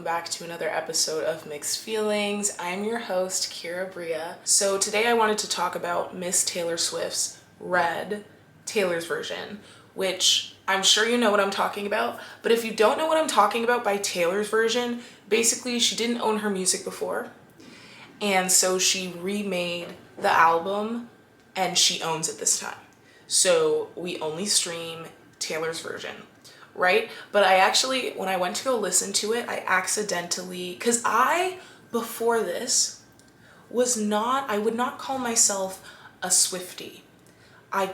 welcome back to another episode of Mixed Feelings. I'm your host, Kira Bria. So today I wanted to talk about Miss Taylor Swift's Red, Taylor's version, which I'm sure you know what I'm talking about, but if you don't know what I'm talking about by Taylor's version, basically she didn't own her music before, and so she remade the album and she owns it this time. So we only stream Taylor's version, right? But I actually, when I went to go listen to it, I accidentally, because before this, I would not call myself a Swiftie. I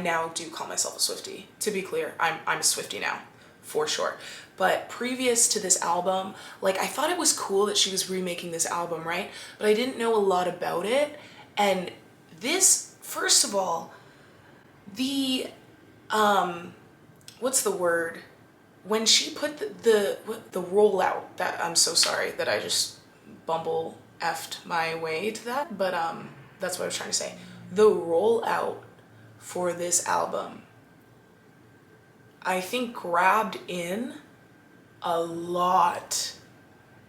now do call myself a Swiftie. To be clear, I'm a Swiftie now, for sure. But previous to this album, like, I thought it was cool that she was remaking this album, right? But I didn't know a lot about it. And this, first of all, what's the word? When she put the rollout, that, I'm so sorry that I just bumble effed my way to that, but that's what I was trying to say. The rollout for this album, I think, grabbed in a lot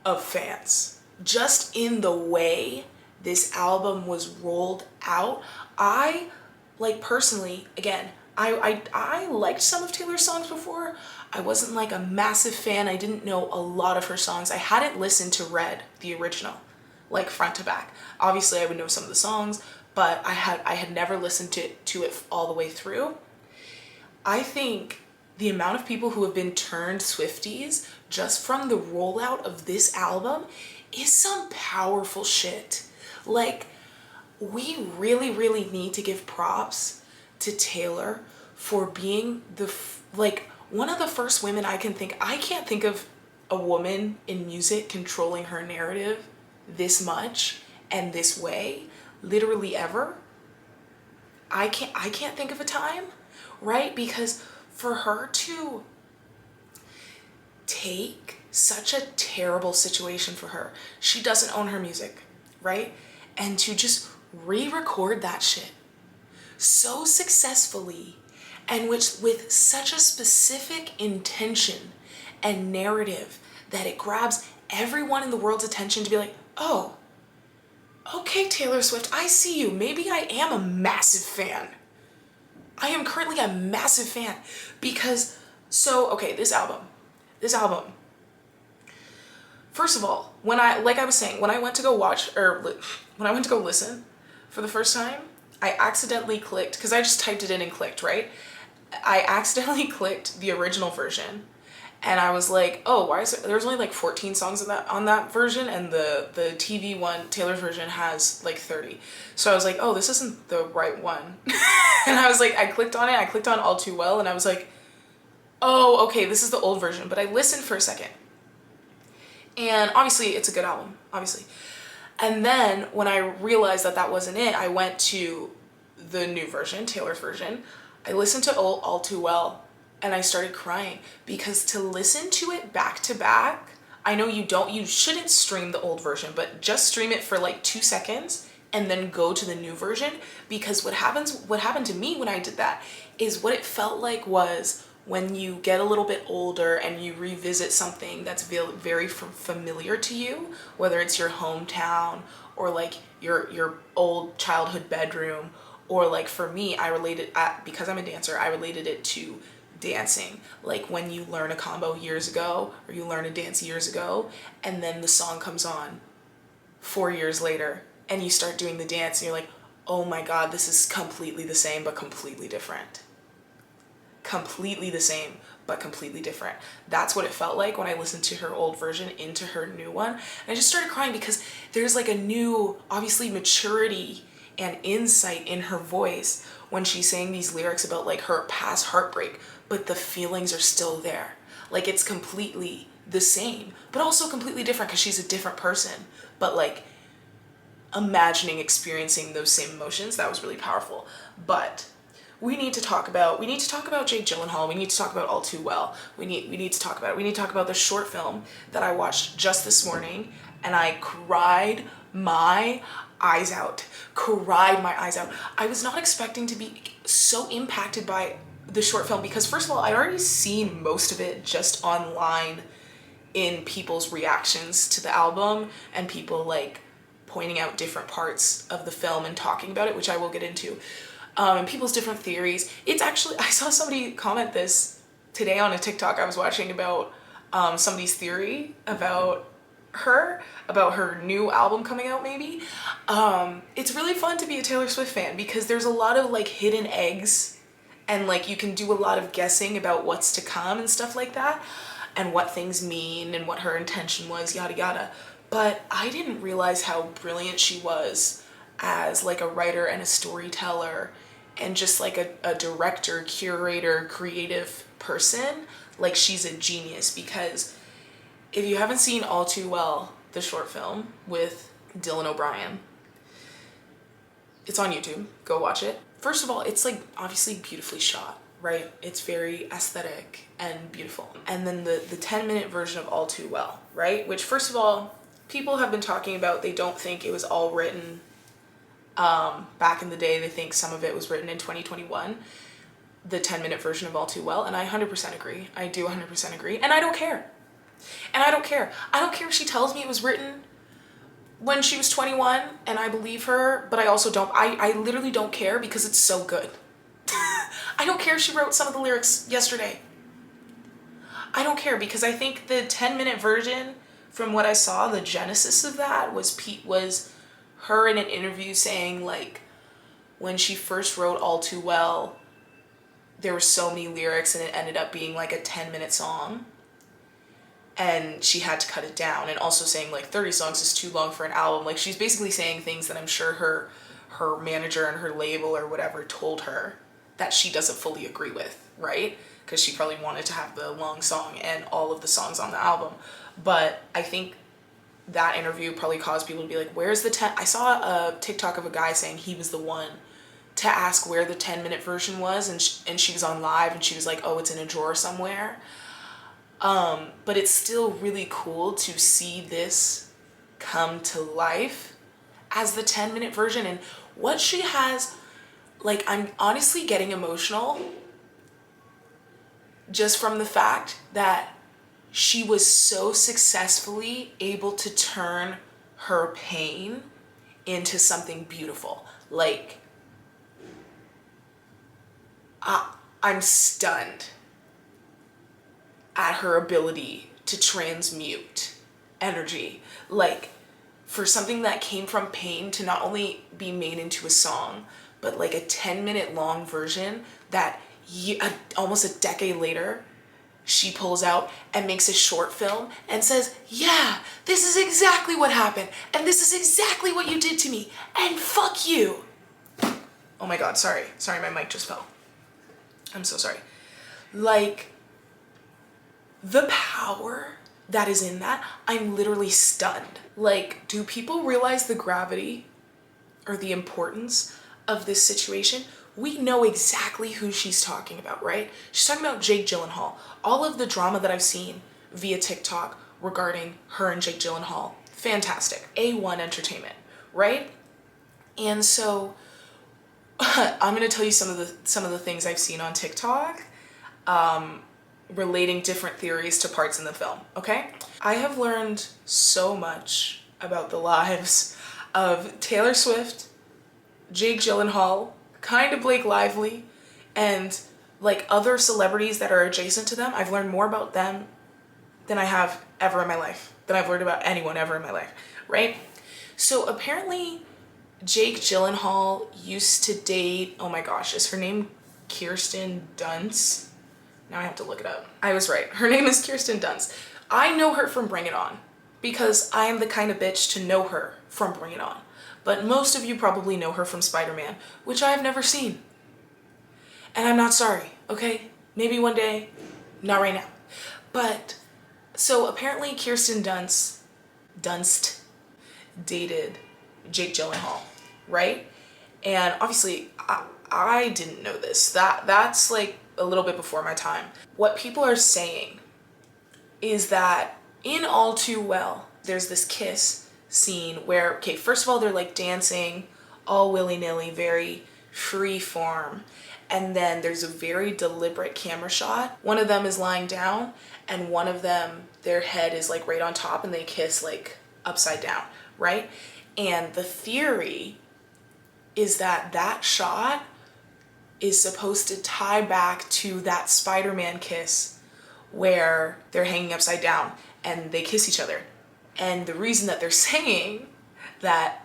of fans. Just in the way this album was rolled out. I, like, personally, again, I liked some of Taylor's songs before. I wasn't like a massive fan. I didn't know a lot of her songs. I hadn't listened to Red, the original, like front to back. Obviously I would know some of the songs, but I had never listened to it all the way through. I think the amount of people who have been turned Swifties just from the rollout of this album is some powerful shit. Like, we really, really need to give props to Taylor for being one of the first women I can't think of a woman in music controlling her narrative this much and this way, literally ever. I can't think of a time, right? Because for her to take such a terrible situation for her, she doesn't own her music, right? And to just re-record that shit so successfully and with such a specific intention and narrative that it grabs everyone in the world's attention to be like, oh, okay, Taylor Swift, I see you. Maybe I am a massive fan. I am currently a massive fan because, this album, first of all, when I went to go listen for the first time, I accidentally clicked, because I just typed it in and clicked, right? I accidentally clicked the original version, and I was like, oh, why is it, there's only like 14 songs on that version, and the TV one, Taylor's version, has like 30. So I was like, oh, this isn't the right one. And I was like, I clicked on All Too Well, and I was like, oh, okay, this is the old version. But I listened for a second, and obviously it's a good album, obviously. And then when I realized that wasn't it, I went to the new version, Taylor's version. I listened to All Too Well, and I started crying, because to listen to it back to back, I know you shouldn't stream the old version, but just stream it for like 2 seconds and then go to the new version, because what happened to me when I did that is what it felt like was when you get a little bit older and you revisit something that's very familiar to you, whether it's your hometown or like your old childhood bedroom, or like for me, because I'm a dancer, I related it to dancing. Like when you learn a combo years ago, or you learn a dance years ago, and then the song comes on 4 years later and you start doing the dance and you're like, oh my God, this is completely the same but completely different. Completely the same but completely different. That's what it felt like when I listened to her old version into her new one. And I just started crying, because there's like a new, obviously, maturity and insight in her voice when she's saying these lyrics about like her past heartbreak, but the feelings are still there. Like, it's completely the same but also completely different, because she's a different person, but like experiencing those same emotions. That was really powerful. But we need to talk about Jake Gyllenhaal. We need to talk about All Too Well. We need to talk about it. We need to talk about the short film that I watched just this morning, and I cried my eyes out. I was not expecting to be so impacted by the short film, because first of all, I'd already seen most of it just online in people's reactions to the album and people like pointing out different parts of the film and talking about it, which I will get into, and people's different theories. It's actually, I saw somebody comment this today on a TikTok I was watching about somebody's theory about her new album coming out maybe. It's really fun to be a Taylor Swift fan because there's a lot of like hidden eggs and like you can do a lot of guessing about what's to come and stuff like that and what things mean and what her intention was, yada yada. But I didn't realize how brilliant she was as like a writer and a storyteller and just like a director, curator, creative person. Like she's a genius, because if you haven't seen All Too Well, the short film with Dylan O'Brien, it's on YouTube, go watch it. First of all, it's like obviously beautifully shot, right? It's very aesthetic and beautiful. And then the 10-minute version of All Too Well, right? Which first of all, people have been talking about, they don't think it was all written back in the day. They think some of it was written in 2021, the 10-minute version of All Too Well. And I 100% agree. I do 100% agree. And I don't care. And I don't care. I don't care if she tells me it was written when she was 21 and I believe her, but I also don't. I literally don't care because it's so good. I don't care if she wrote some of the lyrics yesterday. I don't care because I think the 10-minute version, from what I saw, the genesis of that was her in an interview saying like when she first wrote All Too Well, there were so many lyrics and it ended up being like a 10-minute song. And she had to cut it down, and also saying like 30 songs is too long for an album. Like she's basically saying things that I'm sure her manager and her label or whatever told her that she doesn't fully agree with, right? Because she probably wanted to have the long song and all of the songs on the album. But I think that interview probably caused people to be like, where's the 10? I saw a TikTok of a guy saying he was the one to ask where the 10-minute version was, and she was on live and she was like, oh, it's in a drawer somewhere. But it's still really cool to see this come to life as the 10-minute version. And what she has, like, I'm honestly getting emotional just from the fact that she was so successfully able to turn her pain into something beautiful. Like, I'm stunned at her ability to transmute energy. Like, for something that came from pain to not only be made into a song, but like a 10-minute long version that almost a decade later, she pulls out and makes a short film and says, yeah, this is exactly what happened. And this is exactly what you did to me. And fuck you. Oh my God, sorry. Sorry, my mic just fell. I'm so sorry. Like, the power that is in that, I'm literally stunned. Like, do people realize the gravity or the importance of this situation? We know exactly who she's talking about, right? She's talking about Jake Gyllenhaal. All of the drama that I've seen via TikTok regarding her and Jake Gyllenhaal, fantastic. A1 entertainment, right? And so I'm gonna tell you some of the things I've seen on TikTok relating different theories to parts in the film, okay? I have learned so much about the lives of Taylor Swift, Jake Gyllenhaal, kind of Blake Lively, and like other celebrities that are adjacent to them. I've learned more about them than I have ever in my life, than I've learned about anyone ever in my life, right? So apparently Jake Gyllenhaal used to date, oh my gosh, is her name Kirsten Dunst? Now I have to look it up. I was right. Her name is Kirsten Dunst. I know her from Bring It On because I am the kind of bitch to know her from Bring It On. But most of you probably know her from Spider-Man, which I have never seen. And I'm not sorry, okay? Maybe one day, not right now. But, so apparently Kirsten Dunst dated Jake Gyllenhaal, right? And obviously, I didn't know this. That's like a little bit before my time. What people are saying is that in All Too Well, there's this kiss scene where, okay, first of all, they're like dancing all willy-nilly, very free form. And then there's a very deliberate camera shot. One of them is lying down and one of them, their head is like right on top and they kiss like upside down, right? And the theory is that that shot is supposed to tie back to that Spider-Man kiss where they're hanging upside down and they kiss each other. And the reason that they're saying that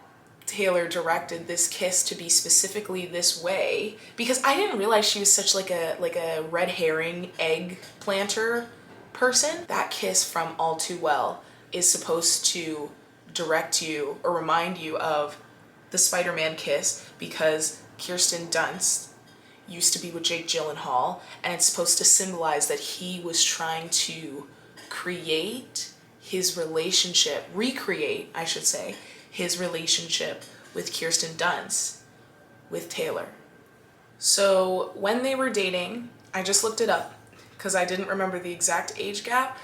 Taylor directed this kiss to be specifically this way, because I didn't realize she was such like a red herring egg planter person. That kiss from All Too Well is supposed to direct you or remind you of the Spider-Man kiss, because Kirsten Dunst used to be with Jake Gyllenhaal, and it's supposed to symbolize that he was trying to create his relationship, recreate, I should say, his relationship with Kirsten Dunst, with Taylor. So when they were dating, I just looked it up because I didn't remember the exact age gap.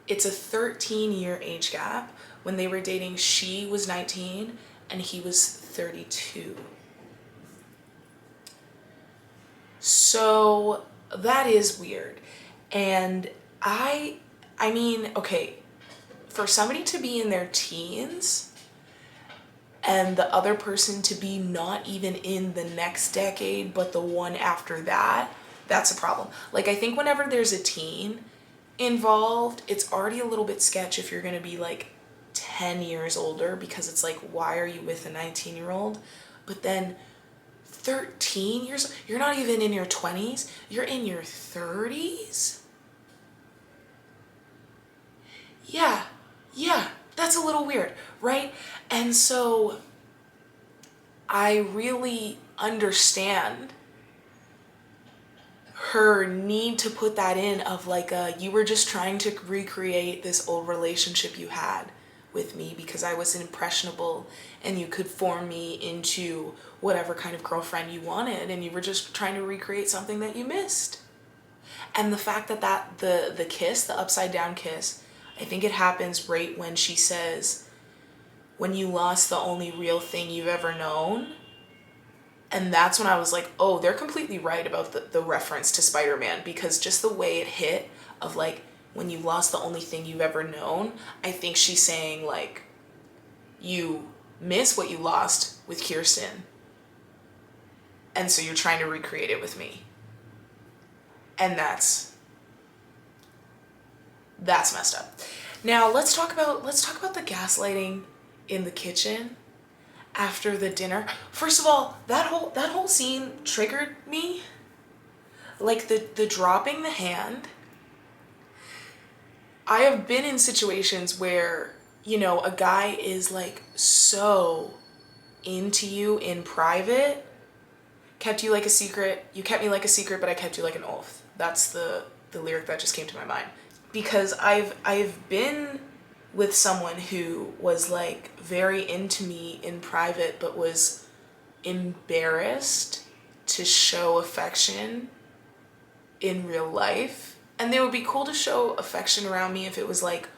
It's a 13-year age gap. When they were dating, she was 19 and he was 32. So that is weird. And I mean, okay, for somebody to be in their teens and the other person to be not even in the next decade, but the one after that, that's a problem. Like, I think whenever there's a teen involved, it's already a little bit sketch if you're gonna be like 10 years older, because it's like, why are you with a 19-year-old? But then 13 years, you're not even in your 20s, you're in your 30s? Yeah, that's a little weird, right? And so I really understand her need to put that in of like you were just trying to recreate this old relationship you had with me because I was impressionable and you could form me into whatever kind of girlfriend you wanted, and you were just trying to recreate something that you missed. And the fact that the kiss, the upside down kiss, I think it happens right when she says, when you lost the only real thing you've ever known. And that's when I was like, oh, they're completely right about the reference to Spider-Man, because just the way it hit of like, when you lost the only thing you've ever known, I think she's saying like, you miss what you lost with Kirsten, and so you're trying to recreate it with me. And that's messed up. Now let's talk about the gaslighting in the kitchen after the dinner. First of all, that whole scene triggered me. Like the dropping the hand. I have been in situations where, you know, a guy is like so into you in private, kept you like a secret. You kept me like a secret, but I kept you like an oath. That's the lyric that just came to my mind. Because I've been with someone who was like very into me in private, but was embarrassed to show affection in real life. And they would be cool to show affection around me if it was like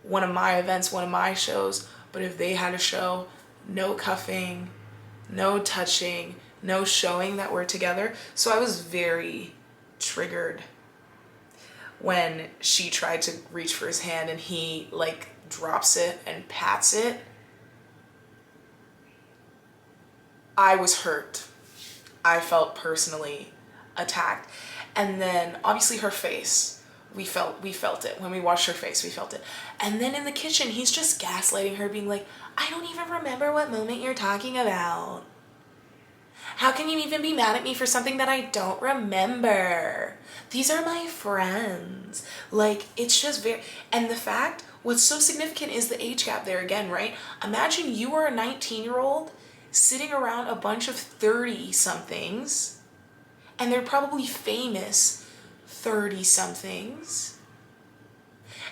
one of my events, one of my shows. But if they had a show, no cuffing, no touching, no showing that we're together. So I was very triggered when she tried to reach for his hand and he like drops it and pats it. I was hurt. I felt personally attacked. And then obviously her face, we felt it. When we watched her face, we felt it. And then in the kitchen, he's just gaslighting her, being like, I don't even remember what moment you're talking about. How can you even be mad at me for something that I don't remember? These are my friends. Like, it's just very, and the fact, what's so significant is the age gap there again, right? Imagine you were a 19-year-old sitting around a bunch of 30-somethings, and they're probably famous 30-somethings.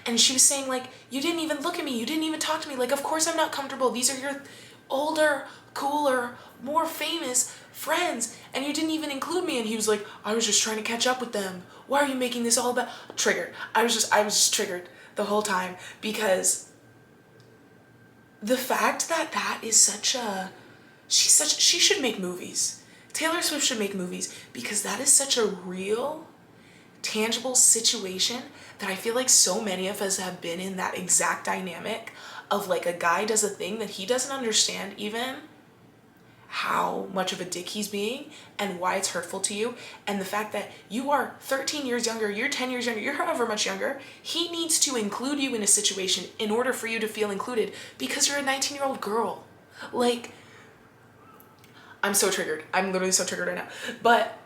And she was saying, like, you didn't even look at me. You didn't even talk to me. Like, of course I'm not comfortable. These are your older, cooler, more famous friends, and you didn't even include me. And he was like, I was just trying to catch up with them. Why are you making this all about? Triggered. I was just triggered the whole time, because the fact that that is such a, she should make movies. Taylor Swift should make movies, because that is such a real, tangible situation that I feel like so many of us have been in that exact dynamic of like a guy does a thing that he doesn't understand even how much of a dick he's being and why it's hurtful to you, and the fact that you are 13 years younger, you're 10 years younger, you're however much younger, he needs to include you in a situation in order for you to feel included because you're a 19-year-old girl. Like, I'm so triggered. I'm literally so triggered right now. But,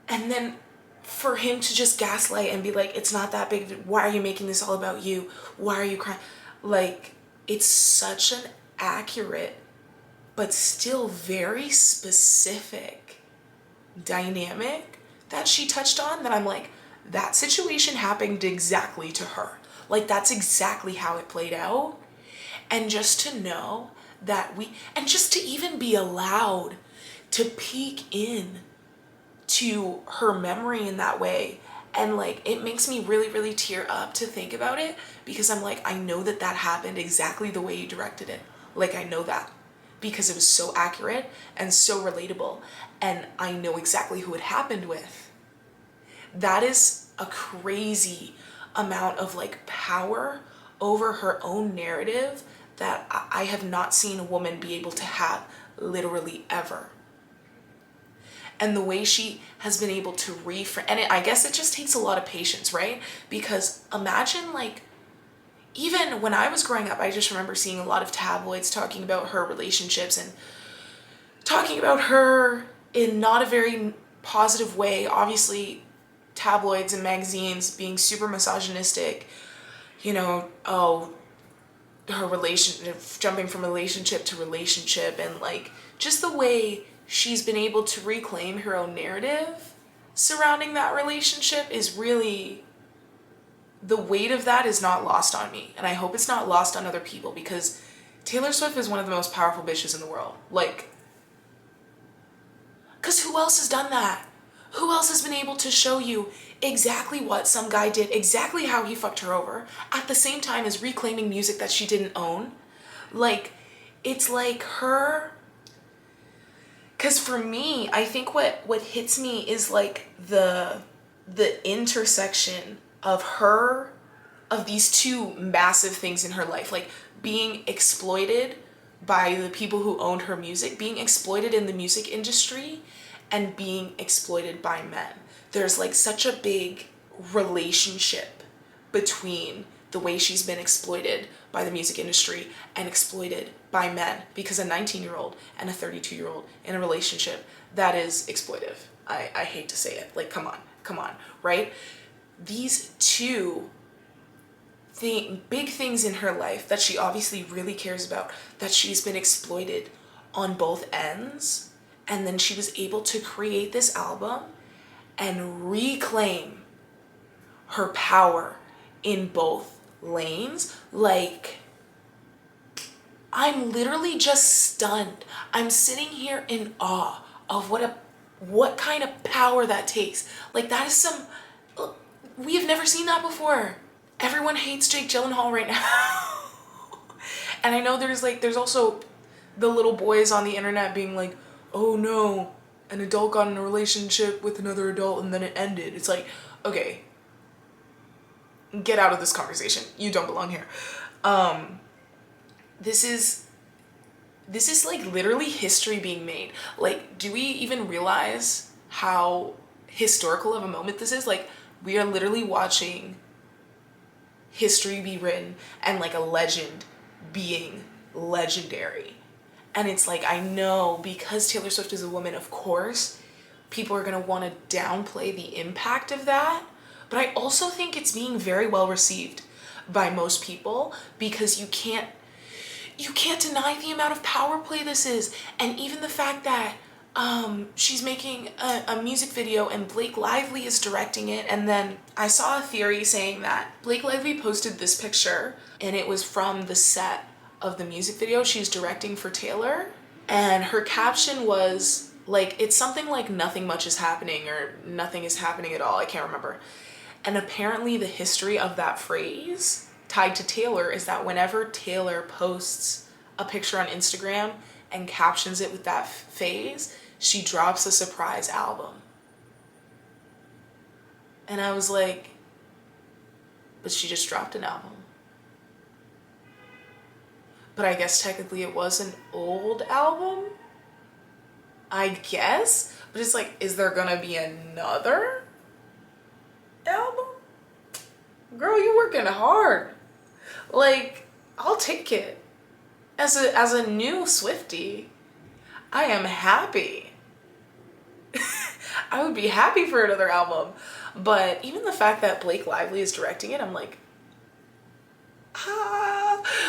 and then for him to just gaslight and be like, it's not that big, why are you making this all about you? Why are you crying? Like, it's such an accurate but still very specific dynamic that she touched on that I'm like, that situation happened exactly to her. Like, that's exactly how it played out. And just to know that and just to even be allowed to peek in to her memory in that way. And like, it makes me really, really tear up to think about it, because I'm like, I know that happened exactly the way you directed it. Like, I know that because it was so accurate and so relatable, and I know exactly who it happened with. That is a crazy amount of like power over her own narrative that I have not seen a woman be able to have literally ever. And the way she has been able to reframe, and I guess it just takes a lot of patience, right? Because imagine, like, even when I was growing up, I just remember seeing a lot of tabloids talking about her relationships and talking about her in not a very positive way. Obviously, tabloids and magazines being super misogynistic, you know, oh, her relationship, jumping from relationship to relationship, and like just the way she's been able to reclaim her own narrative surrounding that relationship is really, the weight of that is not lost on me. And I hope it's not lost on other people, because Taylor Swift is one of the most powerful bitches in the world. Like, because who else has done that? Who else has been able to show you exactly what some guy did, exactly how he fucked her over, at the same time as reclaiming music that she didn't own? Like, it's like her. Because for me, I think what hits me is like the intersection of her, of these two massive things in her life, like being exploited by the people who owned her music, being exploited in the music industry, and being exploited by men. There's like such a big relationship between the way she's been exploited by the music industry and exploited by men, because a 19-year-old and a 32-year-old in a relationship, that is exploitive. I hate to say it. Like, come on, right? These two big things in her life that she obviously really cares about, that she's been exploited on both ends, and then she was able to create this album and reclaim her power in both lanes. Like, I'm literally just stunned. I'm sitting here in awe of what kind of power that takes. Like, that is we have never seen that before. Everyone hates Jake Gyllenhaal right now. And I know there's also the little boys on the internet being like, oh no, an adult got in a relationship with another adult and then it ended. It's like, okay, get out of this conversation. You don't belong here. This is like literally history being made. Like, do we even realize how historical of a moment this is? Like, we are literally watching history be written and like a legend being legendary. And it's like, I know because Taylor Swift is a woman, of course, people are going to want to downplay the impact of that. But I also think it's being very well received by most people, because you can't deny the amount of power play this is. And even the fact that she's making a music video and Blake Lively is directing it. And then I saw a theory saying that Blake Lively posted this picture and it was from the set of the music video she's directing for Taylor. And her caption was like, it's something like nothing much is happening or nothing is happening at all. I can't remember. And apparently the history of that phrase tied to Taylor is that whenever Taylor posts a picture on Instagram and captions it with that phase, she drops a surprise album. And I was like, but she just dropped an album. But I guess technically it was an old album, I guess. But it's like, is there gonna be another album? Girl, you working hard. Like, I'll take it. As a new Swiftie, I am happy. I would be happy for another album. But even the fact that Blake Lively is directing it, I'm like,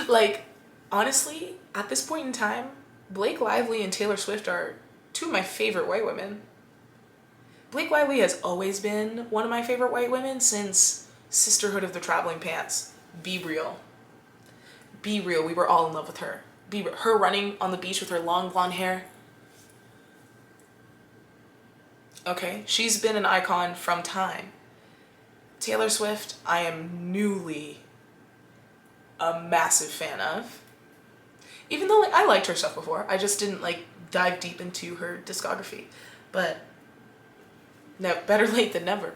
like, honestly, at this point in time, Blake Lively and Taylor Swift are two of my favorite white women. Blake Lively has always been one of my favorite white women since Sisterhood of the Traveling Pants. Be real. Be real. We were all in love with her. Her running on the beach with her long blonde hair. Okay, she's been an icon from time. Taylor Swift, I am newly a massive fan of. Even though like I liked her stuff before, I just didn't like dive deep into her discography. But no, better late than never.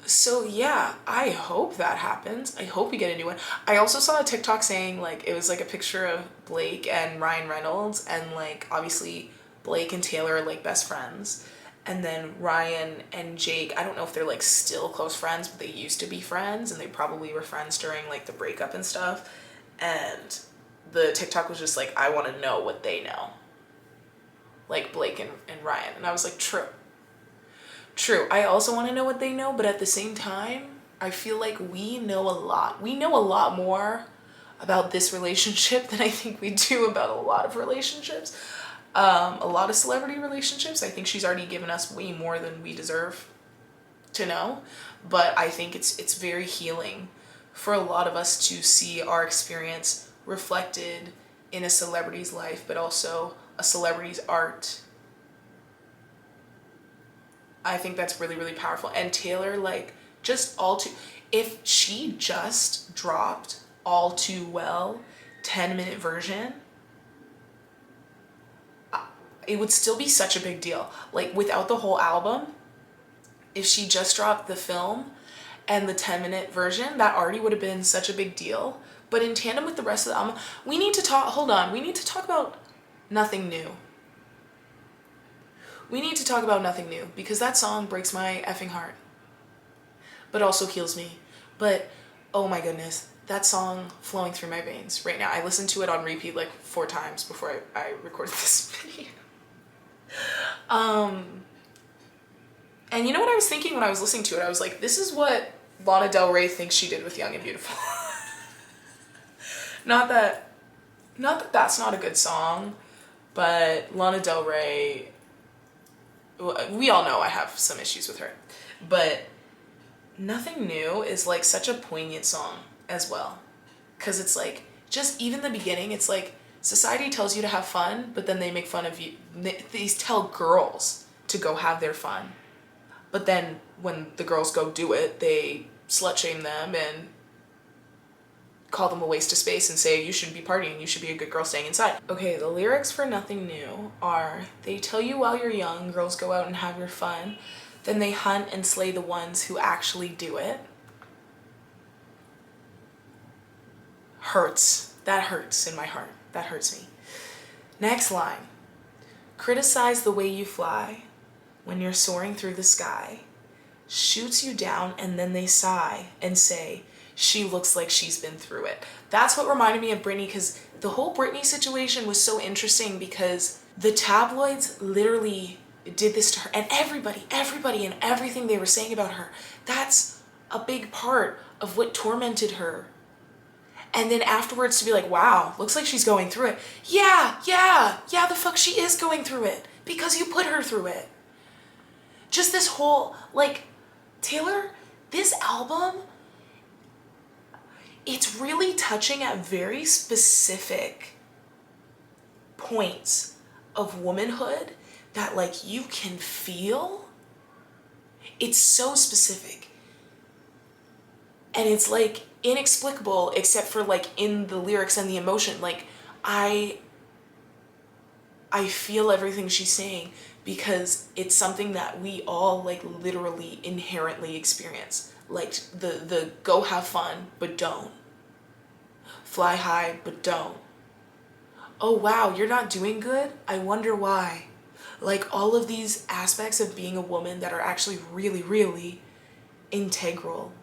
So yeah, I hope that happens. I hope we get a new one. I also saw a TikTok saying like it was like a picture of Blake and Ryan Reynolds, and like obviously Blake and Taylor are like best friends. And then Ryan and Jake, I don't know if they're like still close friends, but they used to be friends, and they probably were friends during like the breakup and stuff. And the TikTok was just like, I want to know what they know. Like Blake and Ryan. And I was like, true. True. I also want to know what they know, but at the same time, I feel like we know a lot. We know a lot more about this relationship than I think we do about a lot of relationships. A lot of celebrity relationships. I think she's already given us way more than we deserve to know. But I think it's very healing for a lot of us to see our experience reflected in a celebrity's life, but also a celebrity's art. I think that's really, really powerful. And Taylor, like, just if she just dropped All Too Well 10-minute version, it would still be such a big deal. Like, without the whole album, if she just dropped the film and the 10-minute version, that already would have been such a big deal. But in tandem with the rest of the album, we need to talk about Nothing New. We need to talk about Nothing New, because that song breaks my effing heart, but also heals me. But, oh my goodness, that song flowing through my veins right now. I listened to it on repeat like 4 times before I recorded this video. And you know what I was thinking when I was listening to it? I was like, this is what Lana Del Rey thinks she did with Young and Beautiful. Not that that's not a good song, but Lana Del Rey, we all know I have some issues with her, but Nothing New is like such a poignant song as well. Cause it's like, just even the beginning, it's like, society tells you to have fun, but then they make fun of you. They tell girls to go have their fun. But then when the girls go do it, they slut shame them and call them a waste of space and say, you shouldn't be partying, you should be a good girl staying inside. Okay, the lyrics for Nothing New are, they tell you while you're young, girls go out and have your fun, then they hunt and slay the ones who actually do it. Hurts. That hurts in my heart. That hurts me. Next line. Criticize the way you fly when you're soaring through the sky. Shoots you down and then they sigh and say, she looks like she's been through it. That's what reminded me of Britney, because the whole Britney situation was so interesting because the tabloids literally did this to her, and everybody and everything they were saying about her, that's a big part of what tormented her. And then afterwards to be like, wow, looks like she's going through it. Yeah, the fuck she is going through it because you put her through it. Just this whole, like, Taylor, this album, it's really touching at very specific points of womanhood that, like, you can feel. It's so specific. And it's, like, inexplicable except for, like, in the lyrics and the emotion. Like, I feel everything she's saying because it's something that we all like literally inherently experience. Like the go have fun, but don't. Fly high, but don't. Oh wow, you're not doing good? I wonder why. Like all of these aspects of being a woman that are actually really, really integral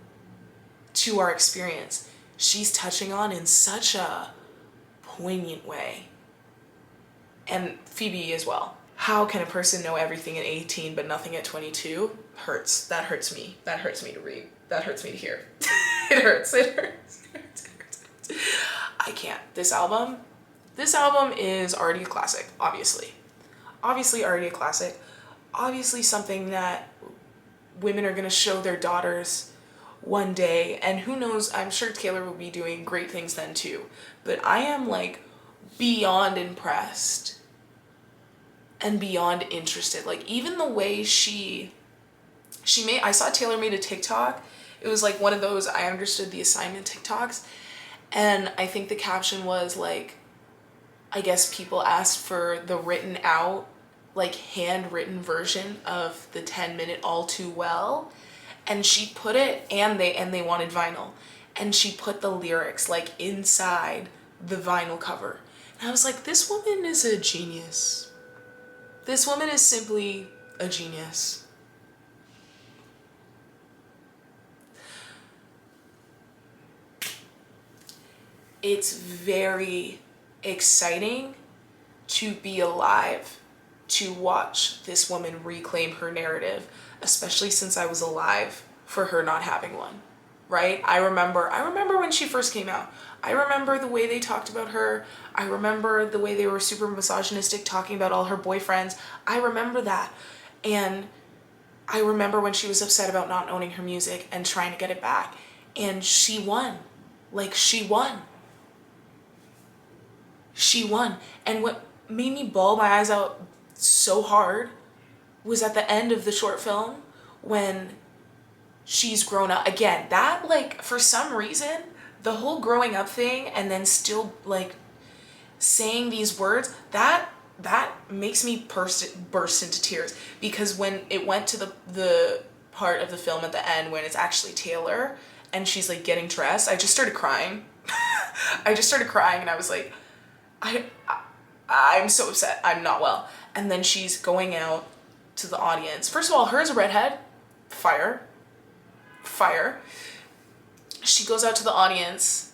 to our experience, she's touching on in such a poignant way. And Phoebe as well. How can a person know everything at 18 but nothing at 22? Hurts. That hurts me. That hurts me to read. That hurts me to hear. It hurts. It hurts. It hurts. It hurts. I can't. This album is already a classic, obviously. Obviously already a classic. Obviously something that women are going to show their daughters one day, and who knows, I'm sure Taylor will be doing great things then too. But I am like beyond impressed and beyond interested. Like even the way I saw Taylor made a TikTok. It was like one of those I understood the assignment TikToks, and I think the caption was like, I guess people asked for the written out, like handwritten version of the 10-minute All Too Well, and she put it, and they wanted vinyl, and she put the lyrics like inside the vinyl cover. And I was like, this woman is a genius. This woman is simply a genius. It's very exciting to be alive, to watch this woman reclaim her narrative, especially since I was alive for her not having one, right? I remember when she first came out. I remember the way they talked about her. I remember the way they were super misogynistic, talking about all her boyfriends. I remember that. And I remember when she was upset about not owning her music and trying to get it back. And she won. Like, she won. She won. And what made me bawl my eyes out so hard was at the end of the short film when she's grown up. Again, that, like, for some reason, the whole growing up thing and then still, like, saying these words, that makes me burst into tears. Because when it went to the part of the film at the end when it's actually Taylor and she's, like, getting dressed, I just started crying. I just started crying, and I was like, I'm so upset. I'm not well. And then she's going out to the audience. First of all, her as a redhead, fire. She goes out to the audience,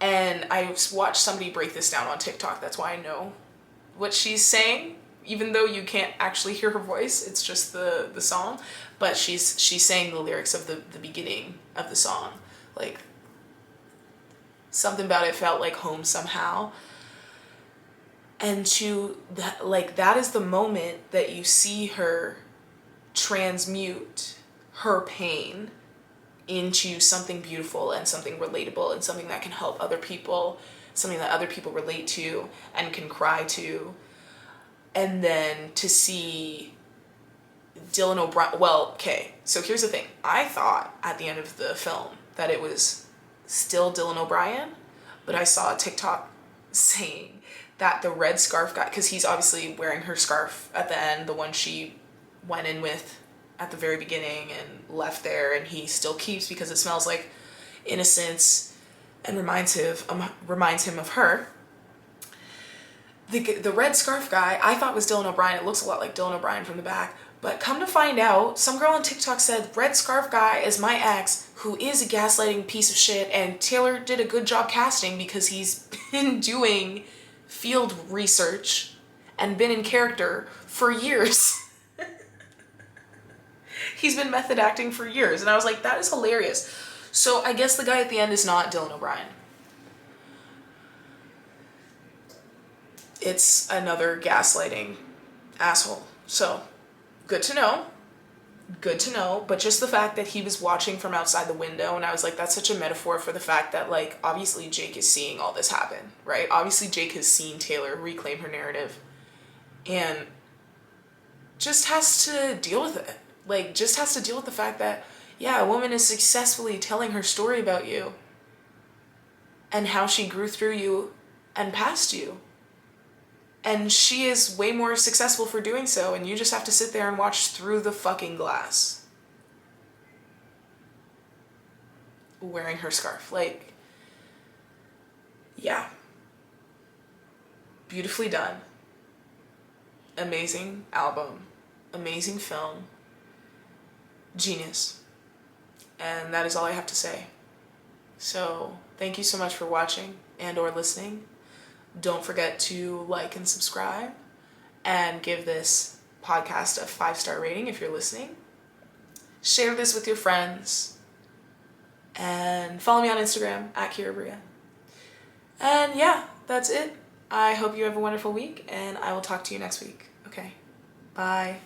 and I watched somebody break this down on TikTok. That's why I know what she's saying, even though you can't actually hear her voice. It's just the song. But she's saying the lyrics of the beginning of the song. Like, something about it felt like home somehow. And that is the moment that you see her transmute her pain into something beautiful and something relatable and something that can help other people, something that other people relate to and can cry to. And then to see Dylan O'Brien, well, okay, so here's the thing. I thought at the end of the film that it was still Dylan O'Brien, but I saw a TikTok saying that the red scarf guy, because he's obviously wearing her scarf at the end, the one she went in with at the very beginning and left there, and he still keeps because it smells like innocence and reminds him of her. The red scarf guy I thought was Dylan O'Brien. It looks a lot like Dylan O'Brien from the back, but come to find out, some girl on TikTok said red scarf guy is my ex, who is a gaslighting piece of shit, and Taylor did a good job casting because he's been doing field research and been in character for years. He's been method acting for years. And I was like, that is hilarious. So I guess the guy at the end is not Dylan O'Brien. It's another gaslighting asshole. So good to know. Good to know. But just the fact that he was watching from outside the window, and I was like, that's such a metaphor for the fact that, like, obviously Jake is seeing all this happen, right? Obviously Jake has seen Taylor reclaim her narrative and just has to deal with it. Like, just has to deal with the fact that, yeah, a woman is successfully telling her story about you and how she grew through you and past you. And she is way more successful for doing so, and you just have to sit there and watch through the fucking glass. Wearing her scarf. Like, yeah. Beautifully done. Amazing album. Amazing film. Genius. And that is all I have to say. So, thank you so much for watching and or listening. Don't forget to like and subscribe and give this podcast a 5-star rating if you're listening. Share this with your friends. And follow me on Instagram @KiraBria. And yeah, that's it. I hope you have a wonderful week, and I will talk to you next week. Okay, bye.